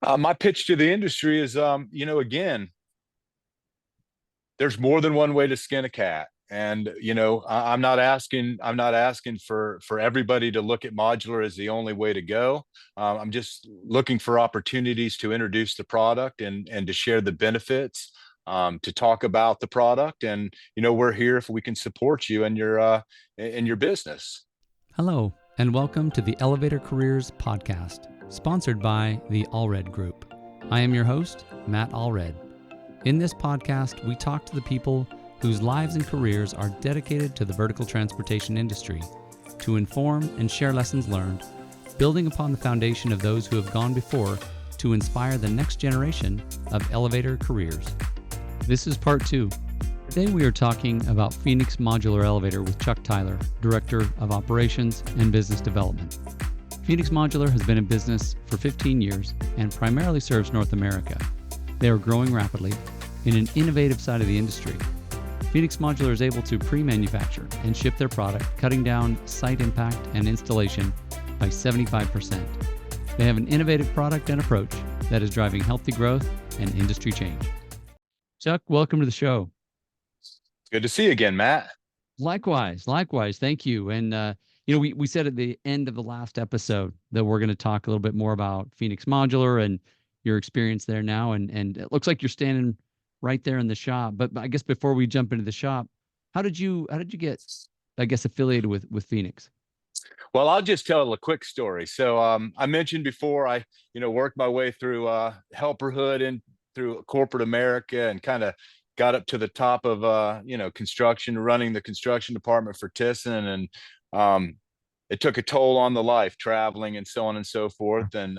My pitch to the industry is, again, there's more than one way to skin a cat. And, I'm not asking for everybody to look at modular as the only way to go. I'm just looking for opportunities to introduce the product and to share the benefits, to talk about the product. And, we're here if we can support you in your business. Hello, and welcome to the Elevator Careers Podcast, sponsored by the Allred Group. I am your host, Matt Allred. In this podcast, we talk to the people whose lives and careers are dedicated to the vertical transportation industry to inform and share lessons learned, building upon the foundation of those who have gone before to inspire the next generation of elevator careers. This is part 2. Today we are talking about Phoenix Modular Elevator with Chuck Tyler, Director of Operations and Business Development. Phoenix Modular has been in business for 15 years and primarily serves North America. They are growing rapidly in an innovative side of the industry. Phoenix Modular is able to pre-manufacture and ship their product, cutting down site impact and installation by 75%. They have an innovative product and approach that is driving healthy growth and industry change. Chuck, welcome to the show. Good to see you again, Matt. Likewise. Thank you. And, we said at the end of the last episode that we're going to talk a little bit more about Phoenix Modular and your experience there now. And it looks like you're standing right there in the shop. But I guess before we jump into the shop, how did you get, affiliated with Phoenix? Well, I'll just tell a quick story. So I mentioned before, I worked my way through helperhood and through corporate America and kind of got up to the top of construction, running the construction department for Thyssen, and it took a toll on the life, traveling and so on and so forth. And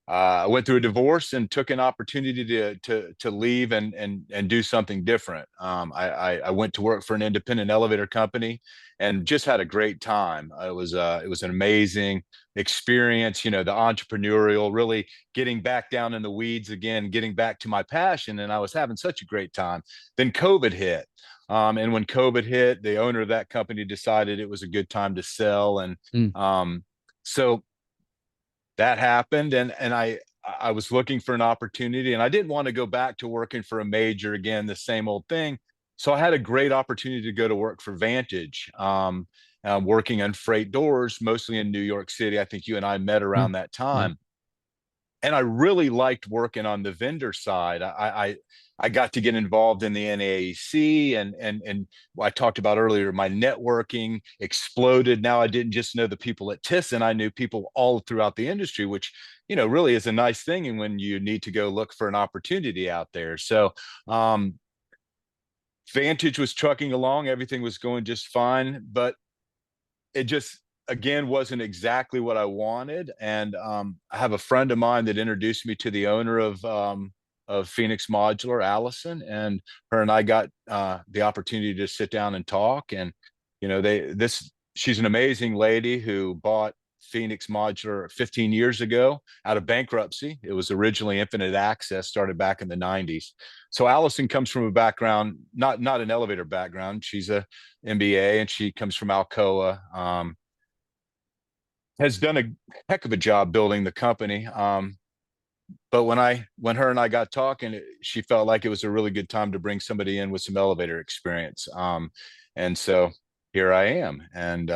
I went through a divorce and took an opportunity to leave and do something different. I went to work for an independent elevator company and just had a great time. It was an amazing experience, the entrepreneurial, really getting back down in the weeds again, getting back to my passion. And I was having such a great time. Then COVID hit. And when COVID hit, the owner of that company decided it was a good time to sell. And so that happened. And I was looking for an opportunity, and I didn't want to go back to working for a major again, the same old thing. So I had a great opportunity to go to work for Vantage, working on freight doors, mostly in New York City. I think you and I met around that time. Yeah. And I really liked working on the vendor side. I got to get involved in the NAAC, and I talked about earlier, my networking exploded. Now I didn't just know the people at Thyssen, I knew people all throughout the industry, which really is a nice thing. And when you need to go look for an opportunity out there. So Vantage was trucking along, everything was going just fine, but it just again wasn't exactly what I wanted. And I have a friend of mine that introduced me to the owner of Phoenix Modular, Allison, and her and I got the opportunity to sit down and talk. And she's an amazing lady who bought Phoenix Modular 15 years ago out of bankruptcy. It was originally Infinite Access, started back in the 90s. So Allison comes from a background, not an elevator background. She's a MBA, and she comes from Alcoa. Has done a heck of a job building the company. But when her and I got talking, she felt like it was a really good time to bring somebody in with some elevator experience. And so here I am. And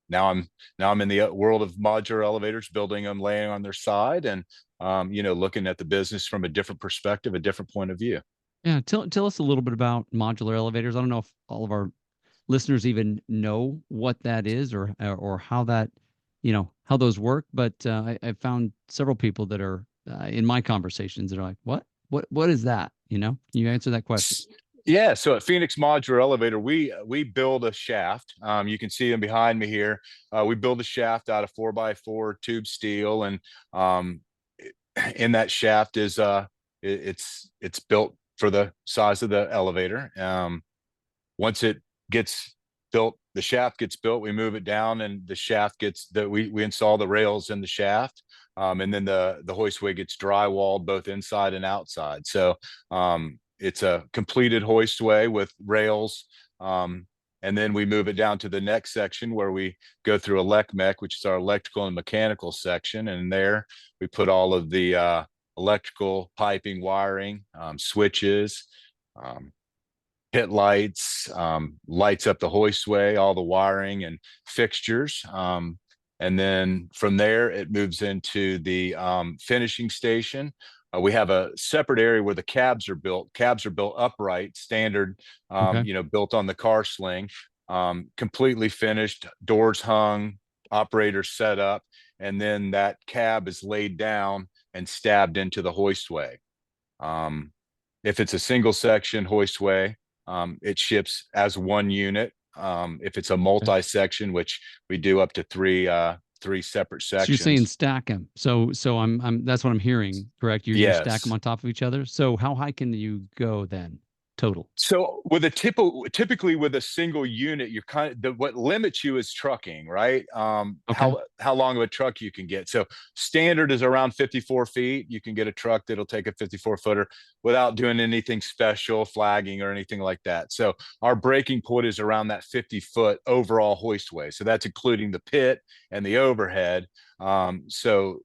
now I'm in the world of modular elevators, building them, laying on their side, and looking at the business from a different perspective, a different point of view. Yeah, tell us a little bit about modular elevators. I don't know if all of our listeners even know what that is or how that, how those work. But I've found several people that are in my conversations that are like, what is that? Can you answer that question? Yeah, so at Phoenix Modular Elevator, we build a shaft. You can see them behind me here. We build a shaft out of 4x4 tube steel, and in that shaft is it's built for the size of the elevator. Once it gets built, the shaft gets built, we move it down, and the shaft we install the rails in the shaft, and then the hoistway gets drywalled both inside and outside. So it's a completed hoistway with rails, and then we move it down to the next section where we go through ElecMech, which is our electrical and mechanical section, and there we put all of the electrical, piping, wiring, switches, um, pit lights, lights up the hoistway, all the wiring and fixtures. And then from there, it moves into the finishing station. We have a separate area where the cabs are built. Cabs are built upright, standard, Okay. built on the car sling, completely finished, doors hung, operators set up, and then that cab is laid down and stabbed into the hoistway. Um, if it's a single section hoistway, it ships as one unit. If it's a Okay. multi-section, which we do up to three separate So you're saying sections. stack them. So I'm that's what I'm hearing, correct? You stack them Yes. on top of each other. So how high can you go then total? So with typically with a single unit, you're what limits you is trucking, right? Okay. How long of a truck you can get. So standard is around 54 feet. You can get a truck that'll take a 54 footer without doing anything special, flagging or anything like that. So our breaking point is around that 50-foot overall hoistway. So that's including the pit and the overhead. So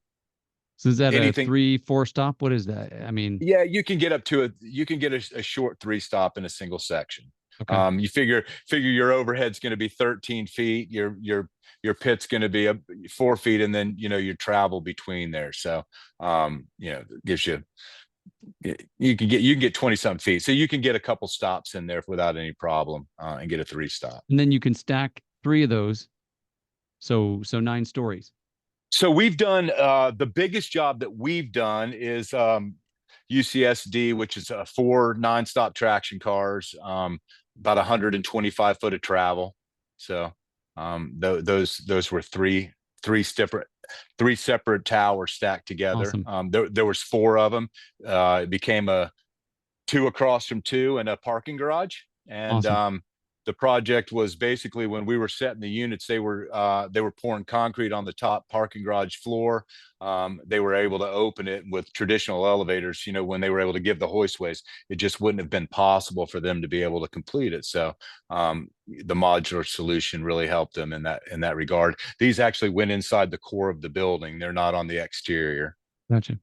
So is that a anything 3, 4 stop? What is that? I mean, Yeah, you can get up to you can get a short three stop in a single section. okay. You figure your overhead's going to be 13 feet, your pit's going to be 4 feet, and then your travel between there. So gives you you can get 20 something feet. So you can get a couple stops in there without any problem, and get a three stop. And then you can stack 3 of those. So 9 stories. So we've done the biggest job that we've done is UCSD, which is 4 nonstop traction cars, about 125 foot of travel. So those were three separate towers stacked together. Awesome. There was 4 of them. It became a 2 across from 2 in a parking garage, and Awesome. the project was basically when we were setting the units, they were pouring concrete on the top parking garage floor. They were able to open it with traditional elevators. When they were able to give the hoistways, it just wouldn't have been possible for them to be able to complete it. So the modular solution really helped them in that regard. These actually went inside the core of the building. They're not on the exterior. Gotcha.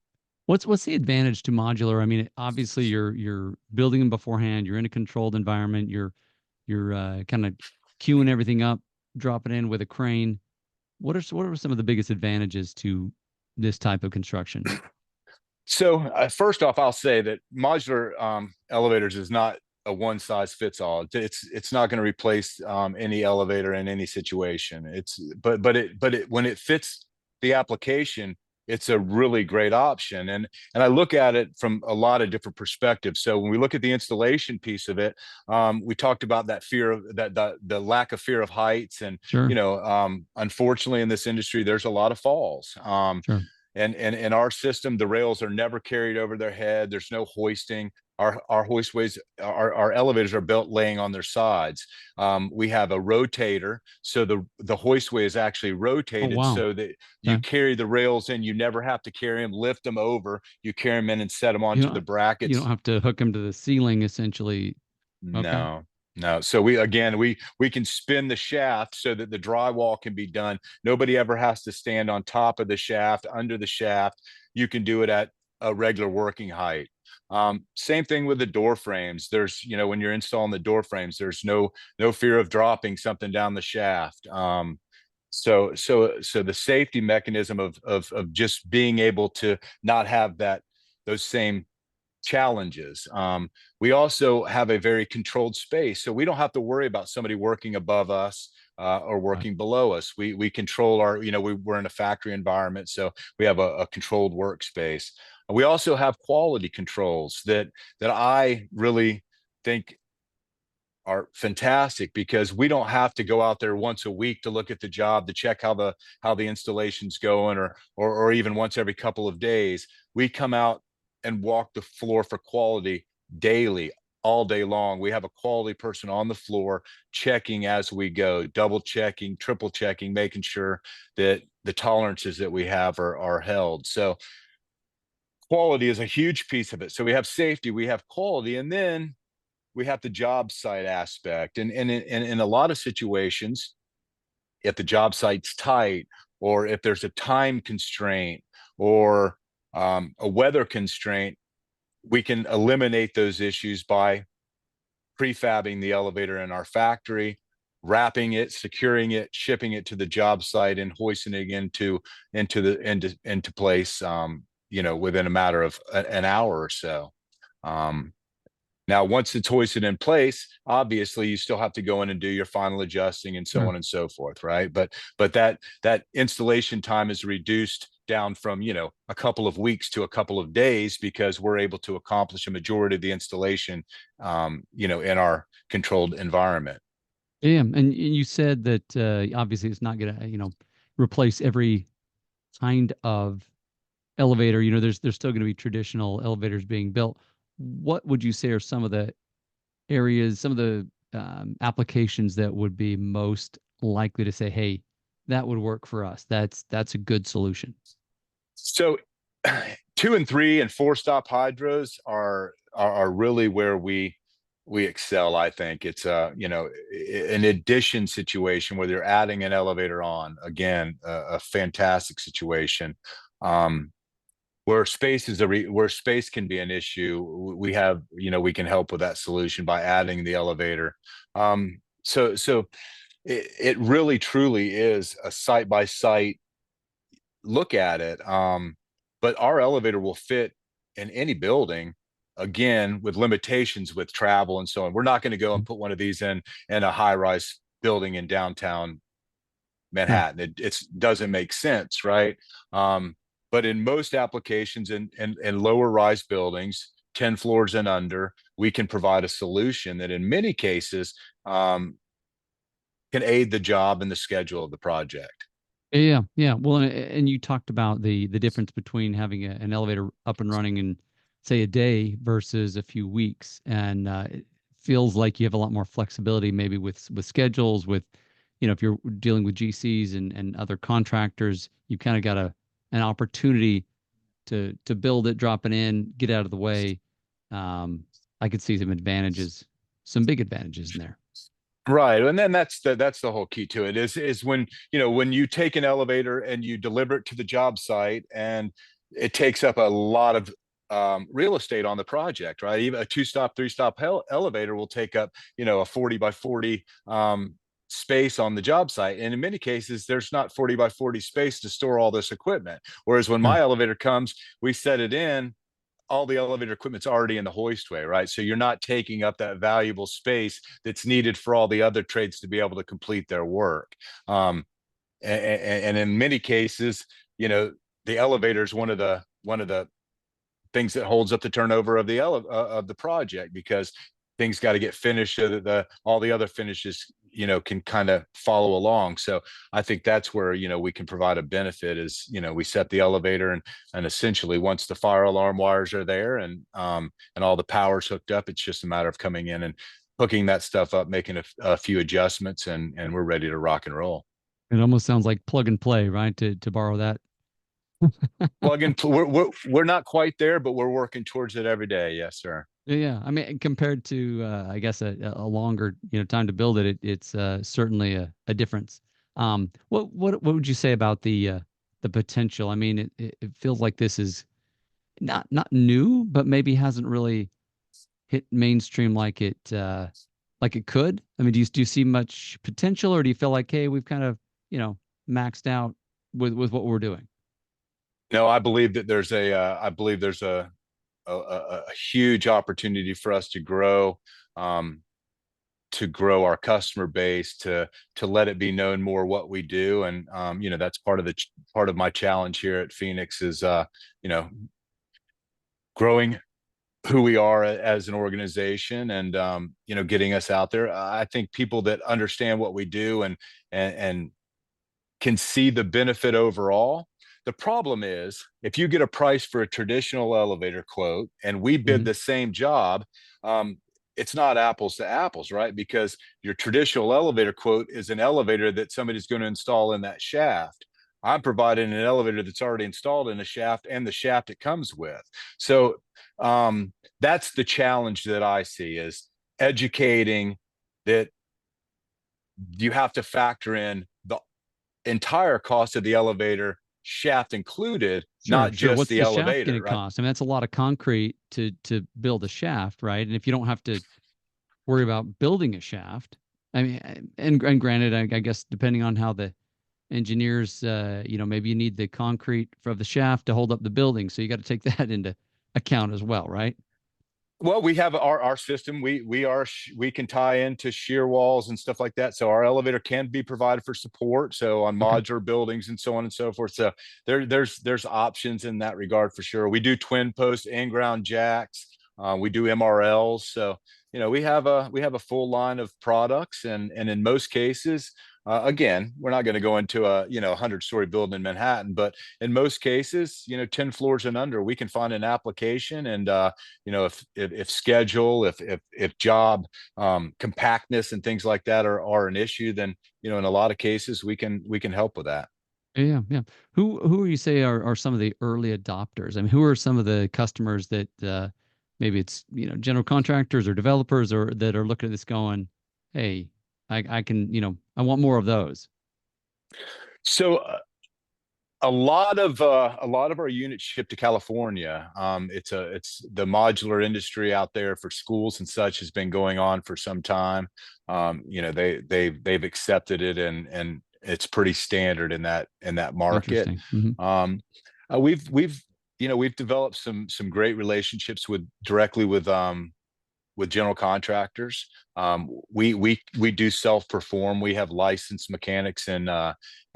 What's the advantage to modular? I mean, obviously you're building them beforehand. You're in a controlled environment. You're kind of queuing everything up, drop it in with a crane. What are some of the biggest advantages to this type of construction? So first off, I'll say that modular elevators is not a one size fits all. It's not going to replace any elevator in any situation. But when it fits the application, it's a really great option. And I look at it from a lot of different perspectives. So when we look at the installation piece of it, we talked about that fear of that the lack of fear of heights, and Sure. unfortunately in this industry, there's a lot of falls. Sure. And in our system, the rails are never carried over their head. There's no hoisting. Our hoistways, our elevators are built laying on their sides. We have a rotator, so the hoistway is actually Oh, rotated wow. so that you Okay. carry the rails in. You never have to carry them, lift them over. You carry them in and set them You onto the don't you don't brackets. have to hook them to the ceiling essentially. Okay. No, no. So we can spin the shaft so that the drywall can be done. Nobody ever has to stand on top of the shaft, under the shaft. You can do it at a regular working height. Same thing with the door frames. There's, when you're installing the door frames, there's no fear of dropping something down the shaft. So the safety mechanism of just being able to not have those same challenges. We also have a very controlled space, so we don't have to worry about somebody working above us or Right. working below us. We control we're in a factory environment, so we have a controlled workspace. We also have quality controls that I really think are fantastic, because we don't have to go out there once a week to look at the job to check how the installation's going, or even once every couple of days. We come out and walk the floor for quality daily, all day long. We have a quality person on the floor checking as we go, double checking, triple checking, making sure that the tolerances that we have are held. So quality is a huge piece of it. So we have safety, we have quality, and then we have the job site aspect. And in a lot of situations, if the job site's tight, or if there's a time constraint, or A weather constraint, we can eliminate those issues by prefabbing the elevator in our factory, wrapping it, securing it, shipping it to the job site, and hoisting it into place. Within a matter of an hour or so. Um, Now, once it's hoisted in place, obviously you still have to go in and do your final adjusting and so Sure. on and so forth, right? But that installation time is reduced down from a couple of weeks to a couple of days because we're able to accomplish a majority of the installation, in our controlled environment. Yeah, and you said that obviously it's not going to, replace every kind of elevator. There's still going to be traditional elevators being built. What would you say are some of the areas, some of the applications that would be most likely to say, "Hey, that would work for us. That's a good solution." So 2 and 3 and 4 stop hydros are really where we excel. I think it's an addition situation where they're adding an elevator on. Again, a fantastic situation. Um, where space can be an issue, we have, we can help with that solution by adding the elevator. So it really truly is a site by site look at it. But our elevator will fit in any building, again, with limitations with travel and so on. We're not going to go and put one of these in a high rise building in downtown Right. Manhattan. It doesn't make sense, right? But in most applications in lower rise buildings, 10 floors and under, we can provide a solution that in many cases can aid the job and the schedule of the project. Yeah, yeah. Well, and you talked about the difference between having an elevator up and running in, say, a day versus a few weeks, and it feels like you have a lot more flexibility, maybe with schedules, with if you're dealing with GCs and other contractors, you kind of got an opportunity to build it, drop it in, get out of the way. Um, I could see some advantages, some big advantages in there. Right. And then that's the whole key to it is when you take an elevator and you deliver it to the job site, and it takes up a lot of real estate on the project, right? Even a 2 stop, 3 stop elevator will take up, a 40 by 40 space on the job site. And in many cases, there's not 40 by 40 space to store all this equipment. Whereas when my Sure. elevator comes, we set it in, all the elevator equipment's already in the hoistway, right? So you're not taking up that valuable space that's needed for all the other trades to be able to complete their work. And in many cases, the elevator is one of the things that holds up the turnover of the project, because things got to get finished so that the all the other finishes can kind of follow along. So I think that's where we can provide a benefit is we set the elevator, and essentially once the fire alarm wires are there and all the power's hooked up, it's just a matter of coming in and hooking that stuff up, making a few adjustments, and we're ready to rock and roll. It almost sounds like plug and play, right? To borrow that. Plug in. We're not quite there, but we're working towards it every day. Yes, sir. Yeah, I mean, compared to I guess a longer time to build it, it's certainly a difference. What would you say about the potential? I mean, it feels like this is not new, but maybe hasn't really hit mainstream like it could. I mean, do you see much potential, or do you feel like, hey, we've kind of maxed out with what we're doing? No, I believe there's a huge opportunity for us um, to grow our customer base, to let it be known more what we do. And that's part of my challenge here at Phoenix is you know growing who we are as an organization, and getting us out there. I think people that understand what we do and can see the benefit overall. The problem is if you get a price for a traditional elevator quote and we bid Hmm. the same job, um, it's not apples to apples, right? Because your traditional elevator quote is an elevator that somebody's going to install in that shaft. I'm providing an elevator that's already installed in a shaft and the shaft it comes with. So that's the challenge that I see is educating that you have to factor in the entire cost of the elevator shaft included, Sure, not sure. just What's the the shaft going elevator, to right? cost? I mean, that's a lot of concrete to build a shaft, right? And if you don't have to worry about building a shaft, I mean, and granted, I guess depending on how the engineers, maybe you need the concrete for the shaft to hold up the building, so you got to take that into account as well, right? Well, we have our system. We can tie into shear walls and stuff like that. So our elevator can be provided for support. So on Okay. modular buildings and so on and so forth. So there's options in that regard for sure. We do twin post and ground jacks. We do MRLs. So we have a full line of products, and in most cases, again, we're not going to go into a 100-story building in Manhattan, but in most cases, 10 floors and under, we can find an application. And if schedule, if job compactness and things like that are an issue, then in a lot of cases we can help with that. Yeah, yeah. Who you say are some of the early adopters? I mean, who are some of the customers that maybe it's general contractors or developers or that are looking at this going, hey, I can I want more of those. So a lot of our units ship to California. It's the modular industry out there for schools and such has been going on for some time. They've accepted it, and it's pretty standard in that market. Interesting. Hmm. We've developed some great relationships directly with general contractors. We do self-perform. We have licensed mechanics in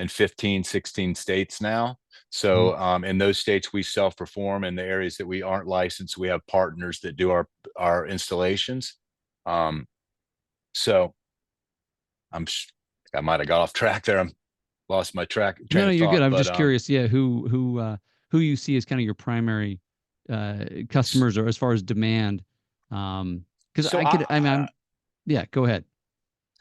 15, 16 states now. Hmm. So in those states we self-perform. In the areas that we aren't licensed, we have partners that do our installations. Um, so I'm I might have got off track there. I'm lost my train No, no, of you're good. thought, I'm but just curious. Yeah, who you see as kind of your primary customers or as far as demand? Because so I I, could. I mean, yeah. Go ahead.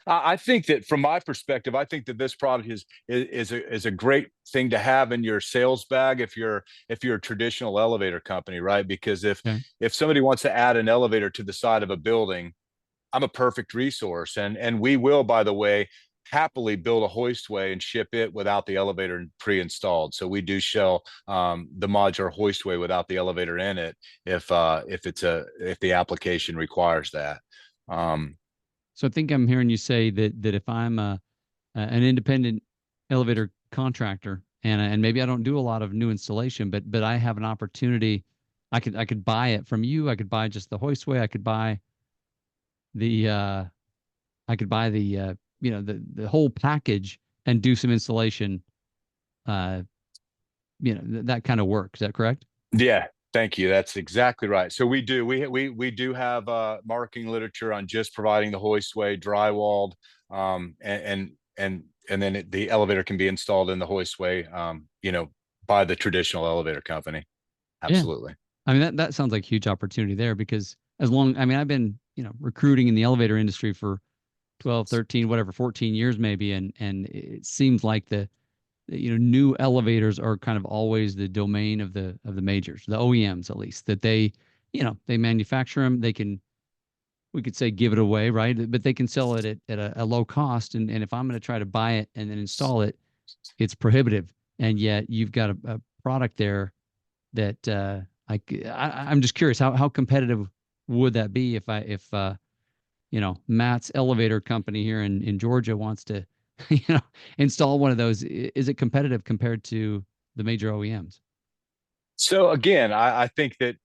I think that from my perspective, I think that this product is a great thing to have in your sales bag if you're a traditional elevator company, right? Because if Okay. if somebody wants to add an elevator to the side of a building, I'm a perfect resource, and we will, by the way, happily build a hoistway and ship it without the elevator pre-installed. So we do sell the modular hoistway without the elevator in it if the application requires that. Um, So I think I'm hearing you say that if I'm an independent elevator contractor and maybe I don't do a lot of new installation, but I have an opportunity, I could buy it from you. I could buy just the hoistway. The uh, I could buy the whole package and do some installation. Uh, that kind of work. Is that correct? Yeah, thank you. That's exactly right. So we do have marketing literature on just providing the hoistway drywalled, and then the elevator can be installed in the hoistway, by the traditional elevator company. Yeah. Absolutely. I mean, that sounds like a huge opportunity there because I mean, I've been, recruiting in the elevator industry for 12, 13, whatever, 14 years maybe. And it seems like new elevators are kind of always the domain of the majors, the OEMs at least, that they manufacture them. We could say give it away, right? But they can sell it at a low cost. And if I'm going to try to buy it and then install it, it's prohibitive. And yet you've got a product there that I'm just curious how competitive would that be if Matt's elevator company here in Georgia wants to install one of those. Is it competitive compared to the major OEMs? So again, I think that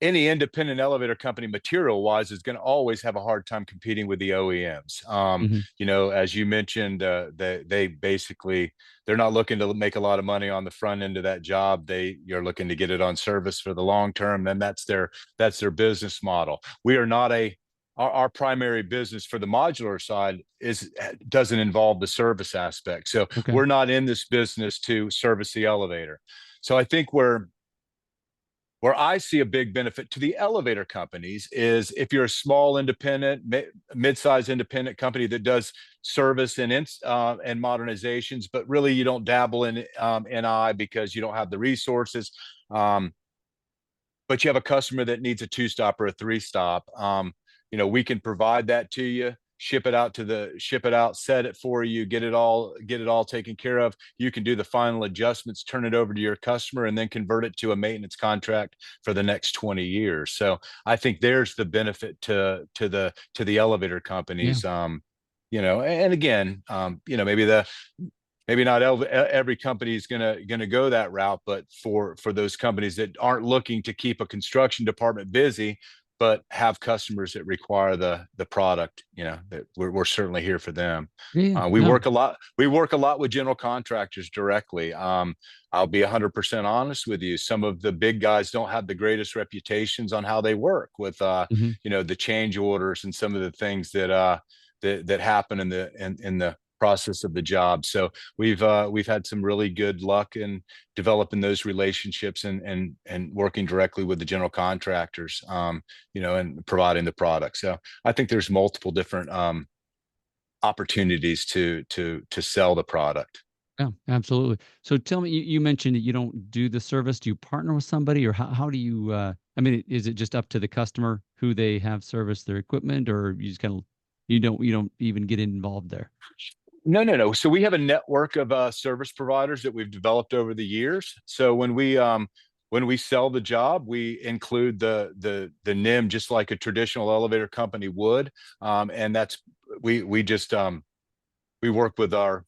any independent elevator company material wise is going to always have a hard time competing with the OEMs. Hmm. As you mentioned, they basically they're not looking to make a lot of money on the front end of that job. You're looking to get it on service for the long term. Then that's their business model. We are not our primary business for the modular side doesn't involve the service aspect. So Okay. we're not in this business to service the elevator. So I think where I see a big benefit to the elevator companies is if you're a small independent, mid-sized independent company that does service and modernizations, but really you don't dabble in NI because you don't have the resources. Um, but you have a customer that needs a two-stop or a three-stop. We can provide that to you. ship it out, set it for you, get it all taken care of. You can do the final adjustments, turn it over to your customer, and then convert it to a maintenance contract for the next 20 years. So I think there's the benefit to the elevator Yeah. companies. And again, maybe not every company is gonna go that route, but for those companies that aren't looking to keep a construction department busy, but have customers that require the product, that we're certainly here for them. Yeah. We No. work a lot. We work a lot with general contractors directly. I'll be 100% honest with you. Some of the big guys don't have the greatest reputations on how they work with, Hmm. the change orders and some of the things that happen in the process of the job. So we've had some really good luck in developing those relationships and working directly with the general contractors, and providing the product. So I think there's multiple different opportunities to sell the product. Yeah, absolutely. So tell me, you mentioned that you don't do the service. Do you partner with somebody, or how do you? I mean, is it just up to the customer who they have service their equipment, or you just kind of you don't even get involved there? No, no, no. So we have a network of service providers that we've developed over the years. So when we sell the job, we include the NIM just like a traditional elevator company would, and that's we just we work with our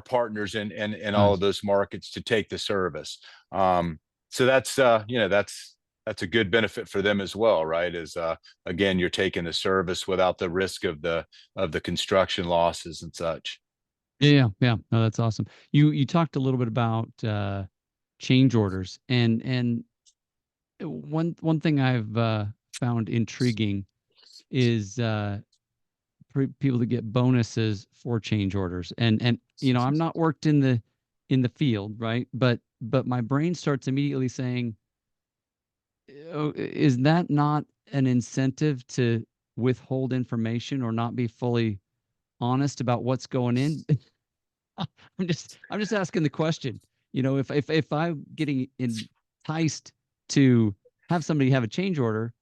partners in all of Nice. those markets to take the service. So that's a good benefit for them as well, right? Is again, you're taking the service without the risk of the construction losses and such. Yeah, yeah, yeah. No, that's awesome. You talked a little bit about change orders, and one thing I've found intriguing is people that get bonuses for change orders, and I'm not worked in the field, right? But my brain starts immediately saying, oh, is that not an incentive to withhold information or not be fully honest about what's going in? I'm just asking the question. If I'm getting enticed to have somebody have a change order,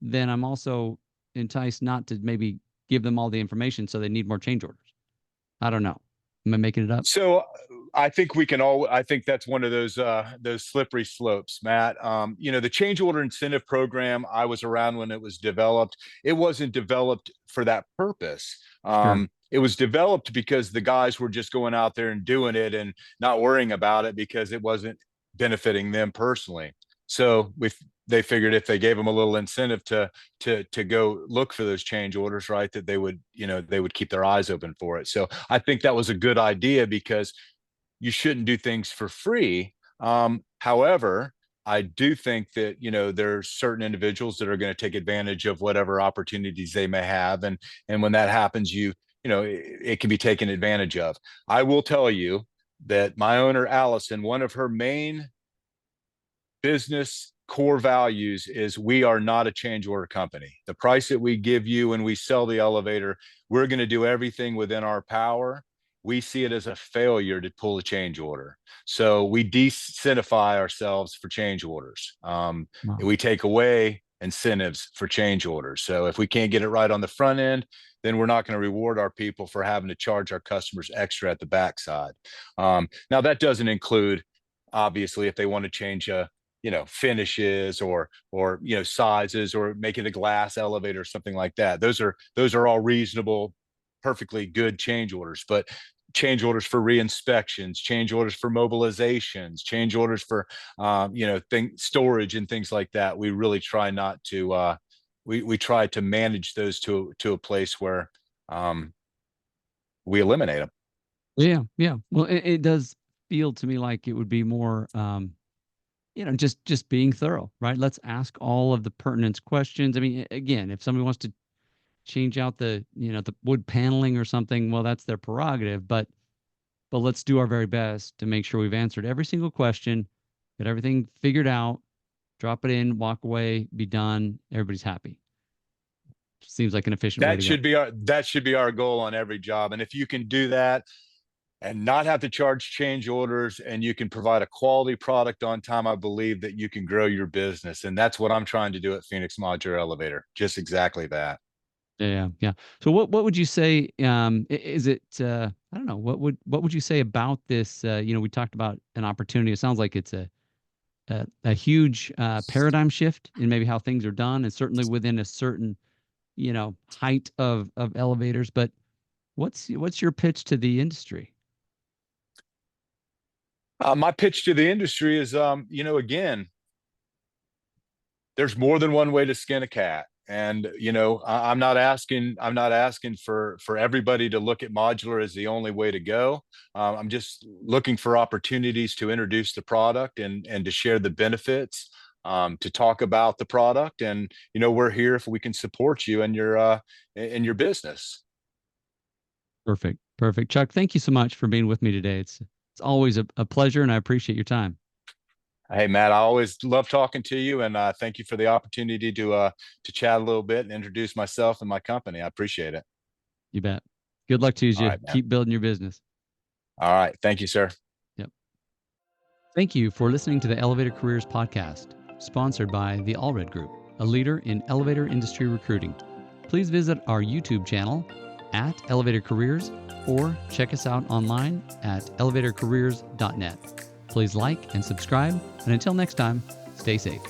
then I'm also enticed not to maybe give them all the information so they need more change orders. I don't know. Am I making it up? So I think we can all I think that's one of those slippery slopes, Matt. The change order incentive program, I was around when it was developed. It wasn't developed for that purpose. Sure. It was developed because the guys were just going out there and doing it and not worrying about it because it wasn't benefiting them personally. So they figured if they gave them a little incentive to go look for those change orders, right, that they would keep their eyes open for it. So I think that was a good idea because you shouldn't do things for free. However, I do think that there's certain individuals that are going to take advantage of whatever opportunities they may have, and when that happens, it can be taken advantage of. I will tell you that my owner Allison, one of her main business core values is we are not a change order company. The price that we give you when we sell the elevator, we're going to do everything within our power. We see it as a failure to pull a change order. So we de-incentify ourselves for change orders. Wow. We take away incentives for change orders. So if we can't get it right on the front end, then we're not going to reward our people for having to charge our customers extra at the backside. Now that doesn't include, obviously, if they want to change finishes or sizes or make it a glass elevator or something like that. Those are all reasonable, perfectly good change orders. But change orders for re-inspections, change orders for mobilizations, change orders for storage and things like that, we really try not to we try to manage those to a place where we eliminate them. Yeah, yeah. Well, it does feel to me like it would be more, just being thorough, right? Let's ask all of the pertinent questions. I mean, again, if somebody wants to change out the wood paneling or something, well, that's their prerogative. But let's do our very best to make sure we've answered every single question, get everything figured out, drop it in, walk away, be done. Everybody's happy. Seems like an efficient way to go. That should be our goal on every job. And if you can do that and not have to charge change orders and you can provide a quality product on time, I believe that you can grow your business. And that's what I'm trying to do at Phoenix Modular Elevator. Just exactly that. Yeah. So what would you say? Is it? I don't know. What would you say about this? We talked about an opportunity. It sounds like it's a huge paradigm shift in maybe how things are done, and certainly within a certain height of elevators. But what's your pitch to the industry? My pitch to the industry is, again, there's more than one way to skin a cat. And I'm not asking for everybody to look at modular as the only way to go. I'm just looking for opportunities to introduce the product and to share the benefits, to talk about the product. And we're here if we can support you in your business. Perfect. Chuck, thank you so much for being with me today. It's always a pleasure, and I appreciate your time. Hey, Matt, I always love talking to you, and thank you for the opportunity to chat a little bit and introduce myself and my company. I appreciate it. You bet. Good luck to All you. right, man. Keep building your business. All right. Thank you, sir. Yep. Thank you for listening to the Elevator Careers Podcast, sponsored by the Allred Group, a leader in elevator industry recruiting. Please visit our YouTube channel at Elevator Careers or check us out online at elevatorcareers.net. Please like and subscribe, and until next time, stay safe.